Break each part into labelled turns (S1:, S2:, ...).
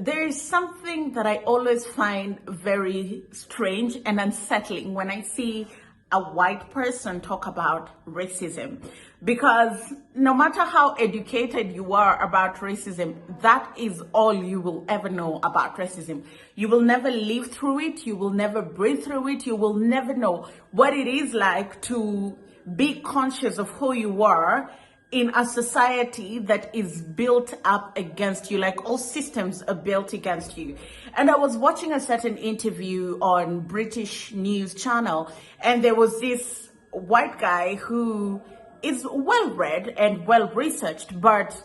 S1: there is something that I always find very strange and unsettling when I see a white person talk about racism, because no matter how educated you are about racism, that is all you will ever know about racism. You will never live through it. You will never breathe through it. You will never know what it is like to be conscious of who you are in a society that is built up against you, like all systems are built against you. And I was watching a certain interview on British news channel, and there was this white guy who is well-read and well-researched, but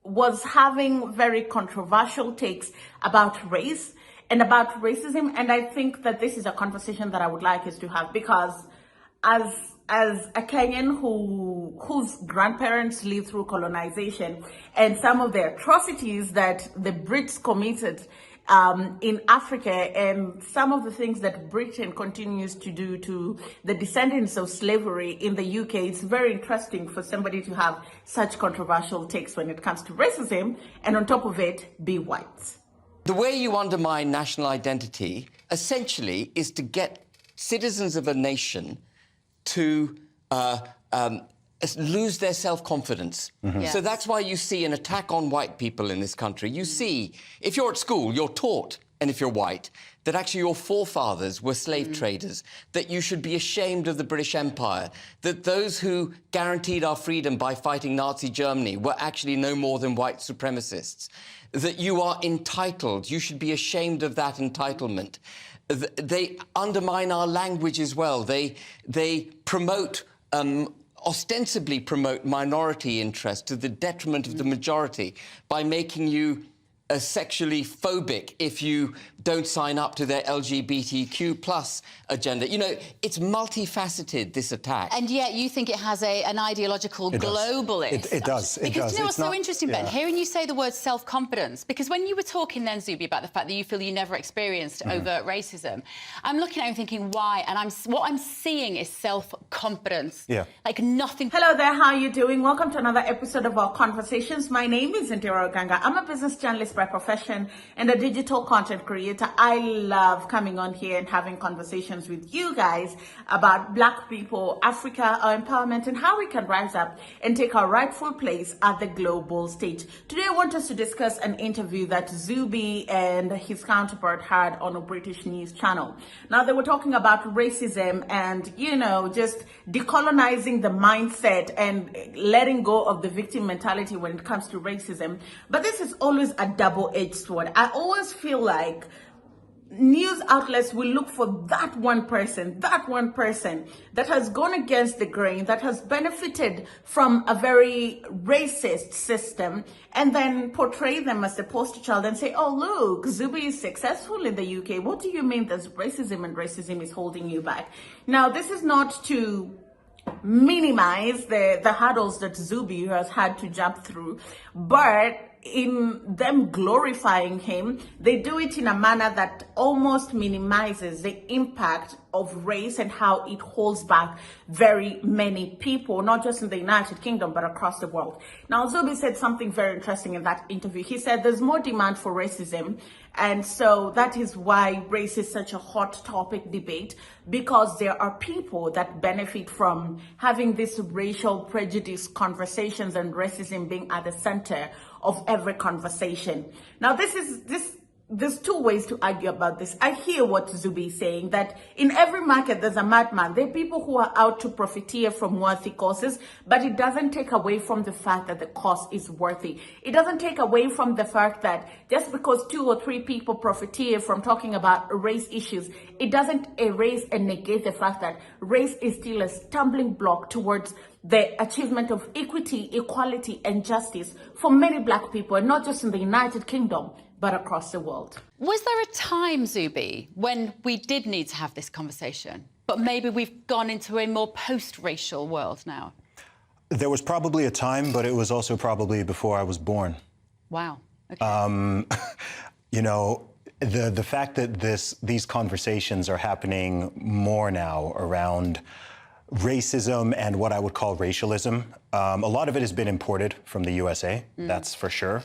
S1: was having very controversial takes about race and about racism. And I think that this is a conversation that I would like us to have, because as a Kenyan whose grandparents lived through colonization and some of the atrocities that the Brits committed in Africa, and some of the things that Britain continues to do to the descendants of slavery in the UK, it's very interesting for somebody to have such controversial takes when it comes to racism, and on top of it, be white.
S2: The way you undermine national identity, essentially, is to get citizens of a nation to lose their self-confidence.
S3: Mm-hmm.
S2: Yes. So that's why you see an attack on white people in this country. You see, if you're at school, you're taught, and if you're white, that actually your forefathers were slave traders, that you should be ashamed of the British Empire, that those who guaranteed our freedom by fighting Nazi Germany were actually no more than white supremacists, that you are entitled. You should be ashamed of that entitlement. They undermine our language as well. They promote, ostensibly promote minority interest to the detriment of the majority by making you sexually phobic if you don't sign up to their LGBTQ plus agenda. You know, it's multifaceted, this attack.
S3: And yet you think it has an ideological globalist.
S4: It does.
S3: Because you know what's so interesting, Ben? Hearing you say the word self-confidence, because when you were talking then, Zubi, about the fact that you feel you never experienced overt racism, I'm looking at it and thinking, why? And what I'm seeing is self-confidence.
S4: Yeah.
S3: Like nothing.
S1: Hello there, how are you doing? Welcome to another episode of our Conversations. My name is Ondiro Oganga. I'm a business journalist by profession and a digital content creator. I love coming on here and having conversations with you guys about Black people, Africa, our empowerment, and how we can rise up and take our rightful place at the global stage. Today, I want us to discuss an interview that Zubi and his counterpart had on a British news channel. Now, they were talking about racism and, you know, just decolonizing the mindset and letting go of the victim mentality when it comes to racism. But this is always a double-edged sword. I always feel like news outlets will look for that one person that has gone against the grain, that has benefited from a very racist system, and then portray them as the poster child and say, oh, look, Zubi is successful in the UK. What do you mean there's racism and racism is holding you back? Now, this is not to minimize the hurdles that Zubi has had to jump through, but in them glorifying him, they do it in a manner that almost minimizes the impact of race and how it holds back very many people, not just in the United Kingdom, but across the world. Now, Zubi said something very interesting in that interview. He said there's more demand for racism, and so that is why race is such a hot topic debate, because there are people that benefit from having this racial prejudice conversations and racism being at the center of every conversation. Now, there's two ways to argue about this. I hear what Zubi is saying, that in every market there's a madman. There are people who are out to profiteer from worthy causes, but it doesn't take away from the fact that the cause is worthy. It doesn't take away from the fact that just because 2 or 3 people profiteer from talking about race issues, it doesn't erase and negate the fact that race is still a stumbling block towards the achievement of equity, equality, and justice for many Black people, and not just in the United Kingdom, but across the world.
S3: Was there a time, Zubi, when we did need to have this conversation, but maybe we've gone into a more post-racial world now?
S4: There was probably a time, but it was also probably before I was born.
S3: Wow. Okay.
S4: You know, the fact that these conversations are happening more now around racism and what I would call racialism, a lot of it has been imported from the USA, that's for sure.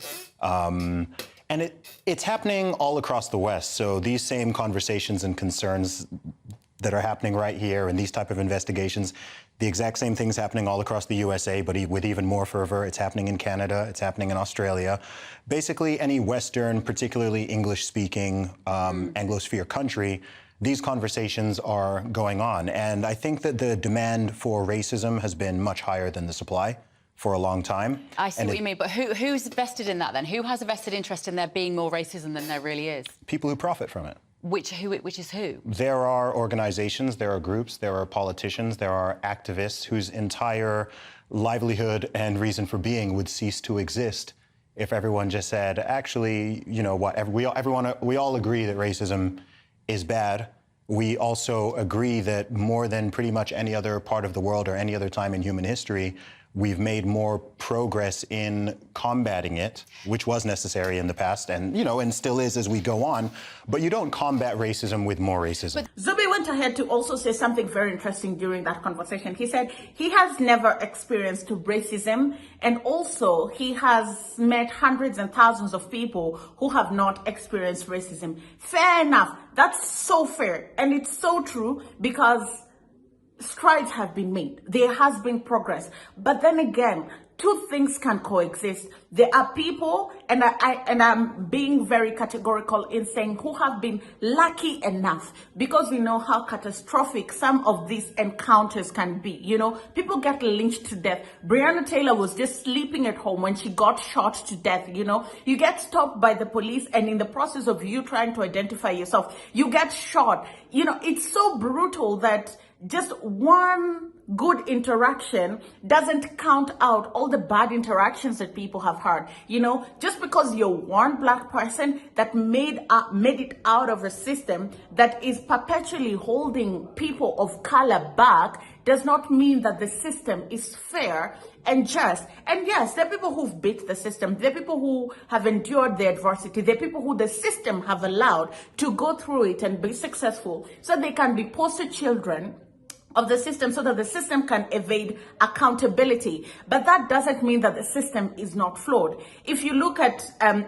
S4: And it's happening all across the West. So these same conversations and concerns that are happening right here and these type of investigations, the exact same things happening all across the USA, but with even more fervor. It's happening in Canada, it's happening in Australia. Basically, any Western, particularly English-speaking Anglosphere country, these conversations are going on. And I think that the demand for racism has been much higher than the supply for a long time.
S3: I see what you mean, but who's vested in that then? Who has a vested interest in there being more racism than there really is?
S4: People who profit from it.
S3: Which is who?
S4: There are organizations, there are groups, there are politicians, there are activists whose entire livelihood and reason for being would cease to exist if everyone just said, actually, you know what, we all agree that racism is bad. We also agree that more than pretty much any other part of the world or any other time in human history, we've made more progress in combating it, which was necessary in the past and, you know, and still is as we go on. But you don't combat racism with more racism.
S1: But Zubi went ahead to also say something very interesting during that conversation. He said he has never experienced racism, and also he has met hundreds and thousands of people who have not experienced racism. Fair enough. That's so fair. And it's so true, because strides have been made. There has been progress. But then again, two things can coexist. There are people, and I'm being very categorical in saying, who have been lucky enough, because we know how catastrophic some of these encounters can be. You know, people get lynched to death. Breonna Taylor was just sleeping at home when she got shot to death. You know, you get stopped by the police, and in the process of you trying to identify yourself, you get shot. You know, it's so brutal that just one good interaction doesn't count out all the bad interactions that people have had. You know, just because you're one black person that made it out of a system that is perpetually holding people of color back does not mean that the system is fair and just. And yes, there are people who've beat the system. There are people who have endured the adversity. There are people who the system have allowed to go through it and be successful, so they can be poster children of the system, so that the system can evade accountability. But that doesn't mean that the system is not flawed. If you look at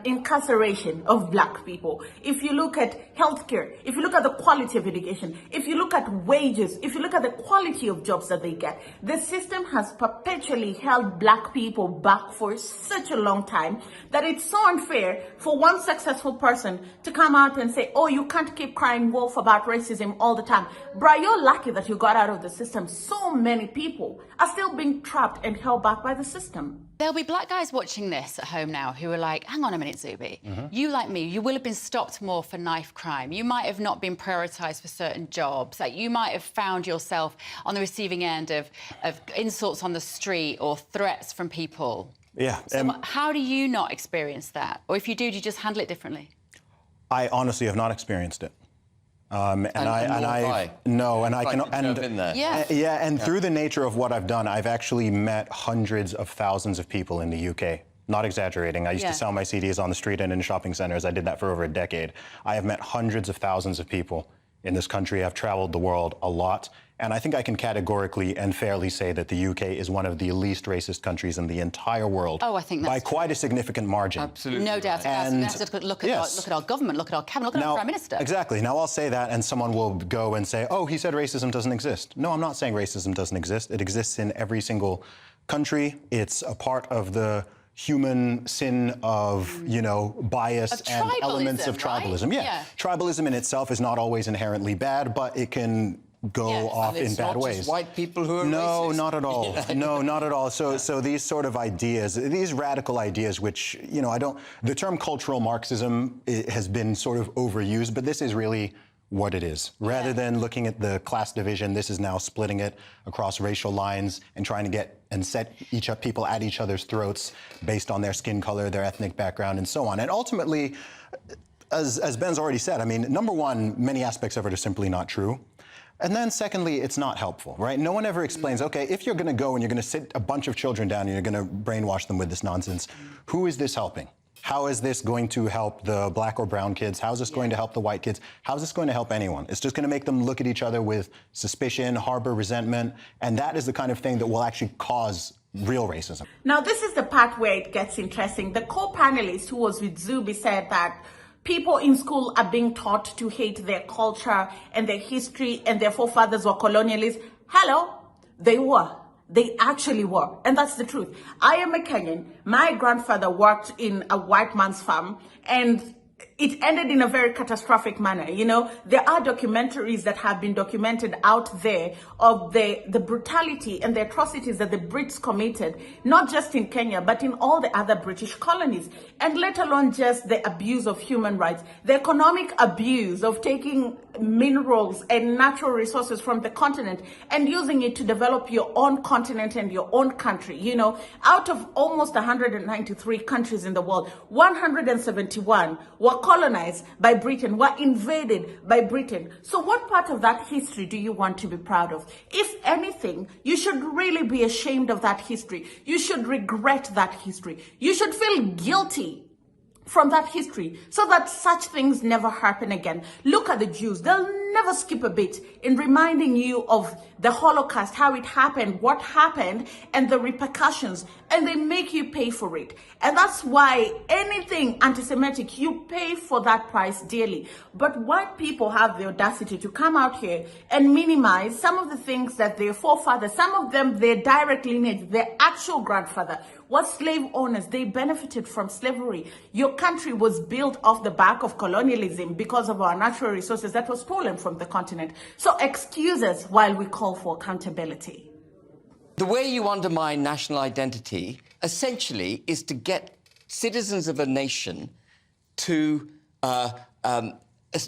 S1: incarceration of black people, if you look at healthcare, if you look at the quality of education, if you look at wages, if you look at the quality of jobs that they get, the system has perpetually held black people back for such a long time that it's so unfair for one successful person to come out and say, oh, you can't keep crying wolf about racism all the time. Bruh, you're lucky that you got out of the system. So many people are still being trapped and held back by the system.
S3: There'll be black guys watching this at home now who are like, hang on a minute, Zubi. You, like me, you will have been stopped more for knife crime. You might have not been prioritised for certain jobs. Like, you might have found yourself on the receiving end of insults on the street or threats from people.
S4: Yeah.
S3: So how do you not experience that? Or if you do you just handle it differently?
S4: I honestly have not experienced it. And through the nature of what I've done, I've actually met hundreds of thousands of people in the UK. Not exaggerating. I used to sell my CDs on the street and in shopping centers. I did that for over a decade. I have met hundreds of thousands of people in this country. I've traveled the world a lot. And I think I can categorically and fairly say that the UK is one of the least racist countries in the entire world.
S3: Oh, I think that's
S4: by quite a significant margin.
S3: Absolutely. No doubt. And look at our government, look at our cabinet, look at our Prime Minister.
S4: Exactly. Now, I'll say that, and someone will go and say, oh, he said racism doesn't exist. No, I'm not saying racism doesn't exist. It exists in every single country. It's a part of the human sin of, you know, bias and elements of tribalism. Right? Yeah. Tribalism in itself is not always inherently bad, but it can go off in bad ways.
S2: Just white people who are
S4: No,
S2: racist.
S4: not at all. No, not at all. So these sort of ideas, these radical ideas, which, you know, the term cultural Marxism has been sort of overused, but this is really what it is. Rather than looking at the class division, this is now splitting it across racial lines and trying to get and set people at each other's throats based on their skin color, their ethnic background, and so on. And ultimately, as Ben's already said, I mean, number one, many aspects of it are simply not true. And then secondly, it's not helpful, right? No one ever explains, okay, if you're gonna go and you're gonna sit a bunch of children down and you're gonna brainwash them with this nonsense, who is this helping? How is this going to help the black or brown kids? How is this going to help the white kids? How is this going to help anyone? It's just gonna make them look at each other with suspicion, harbor resentment, and that is the kind of thing that will actually cause real racism.
S1: Now, this is the part where it gets interesting. The co-panelist who was with Zubi said that people in school are being taught to hate their culture and their history and their forefathers were colonialists. Hello, they were. They actually were. And that's the truth. I am a Kenyan. My grandfather worked in a white man's farm, and it ended in a very catastrophic manner. You know, there are documentaries that have been documented out there of the brutality and the atrocities that the Brits committed, not just in Kenya, but in all the other British colonies, and let alone just the abuse of human rights, the economic abuse of taking minerals and natural resources from the continent and using it to develop your own continent and your own country. You know, out of almost 193 countries in the world, 171 were colonized by Britain, were invaded by Britain. So what part of that history do you want to be proud of? If anything, you should really be ashamed of that history. You should regret that history. You should feel guilty from that history so that such things never happen again. Look at the Jews. They'll never skip a bit in reminding you of the Holocaust, how it happened, what happened, and the repercussions, and they make you pay for it. And that's why anything anti-Semitic, you pay for that price dearly. But white people have the audacity to come out here and minimize some of the things that their forefathers, some of them, their direct lineage, their actual grandfather, was slave owners. They benefited from slavery. Your country was built off the back of colonialism because of our natural resources that was stolen from the continent. So excuse us while we call for accountability.
S2: The way you undermine national identity essentially is to get citizens of a nation to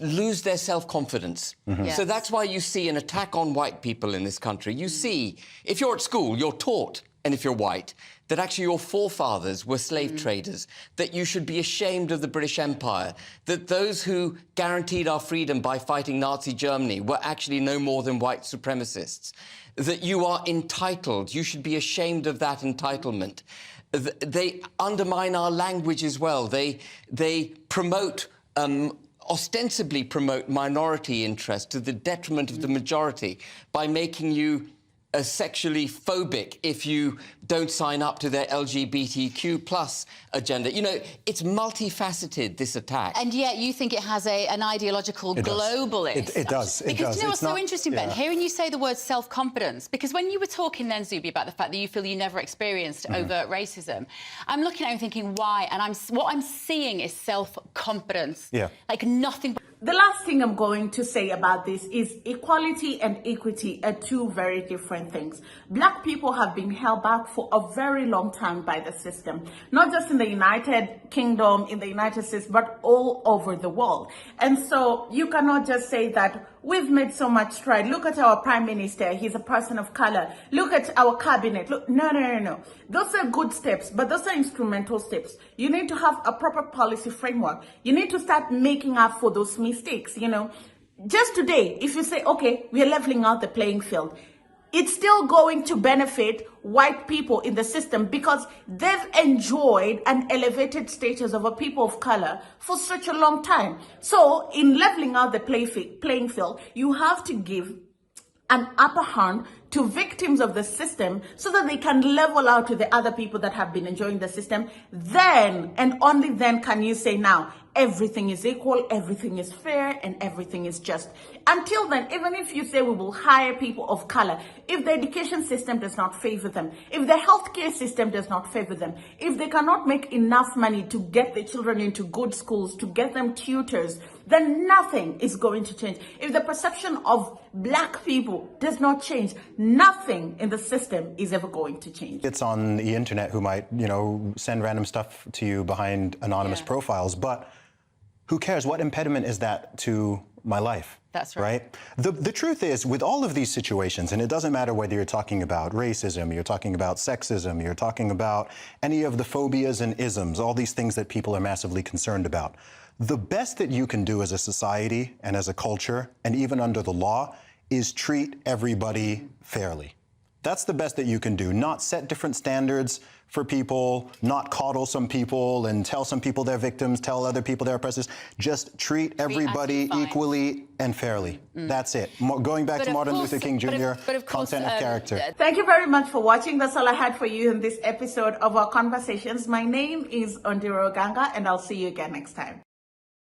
S2: lose their self-confidence.
S4: Mm-hmm.
S3: Yes.
S2: So that's why you see an attack on white people in this country. You see, if you're at school, you're taught, and if you're white, that actually your forefathers were slave traders, that you should be ashamed of the British Empire, that those who guaranteed our freedom by fighting Nazi Germany were actually no more than white supremacists, that you are entitled, you should be ashamed of that entitlement. They undermine our language as well. They promote, ostensibly promote minority interest to the detriment of the majority by making you sexually phobic if you don't sign up to their LGBTQ plus agenda. You know, it's multifaceted, this attack.
S3: And yet you think it has an ideological globalist.
S4: It does.
S3: Because you know what's so interesting, Ben?
S4: Yeah.
S3: Hearing you say the word self-confidence, because when you were talking then, Zubi, about the fact that you feel you never experienced overt racism, I'm looking at it and thinking, why? And what I'm seeing is self-confidence.
S4: Yeah.
S3: Like nothing but...
S1: The last thing I'm going to say about this is equality and equity are two very different things. Black people have been held back for a very long time by the system, not just in the United Kingdom, in the United States, but all over the world. And so you cannot just say that we've made so much stride. Look at our prime minister. He's a person of color. Look at our cabinet. Look, no. Those are good steps, but those are instrumental steps. You need to have a proper policy framework. You need to start making up for those mistakes, you know. Just today, if you say, okay, we are leveling out the playing field, it's still going to benefit white people in the system because they've enjoyed an elevated status of a people of color for such a long time. So in leveling out the playing field, you have to give an upper hand to victims of the system so that they can level out to the other people that have been enjoying the system. Then, and only then, can you say now, everything is equal, everything is fair, and everything is just. Until then, even if you say we will hire people of color, if the education system does not favor them, if the healthcare system does not favor them, if they cannot make enough money to get their children into good schools, to get them tutors, then nothing is going to change. If the perception of black people does not change, nothing in the system is ever going to change.
S4: It's on the internet who might, you know, send random stuff to you behind anonymous profiles, but who cares? What impediment is that to my life?
S3: That's right.
S4: The truth is, with all of these situations, and it doesn't matter whether you're talking about racism, you're talking about sexism, you're talking about any of the phobias and isms, all these things that people are massively concerned about, the best that you can do as a society and as a culture, and even under the law, is treat everybody fairly. That's the best that you can do. Not set different standards for people, not coddle some people and tell some people they're victims, tell other people they're oppressors. Just treat everybody equally and fairly. That's it. Going back to Martin Luther King Jr., content of character.
S1: Thank you very much for watching. That's all I had for you in this episode of our conversations. My name is Ondiro Oganga, and I'll see you again next time.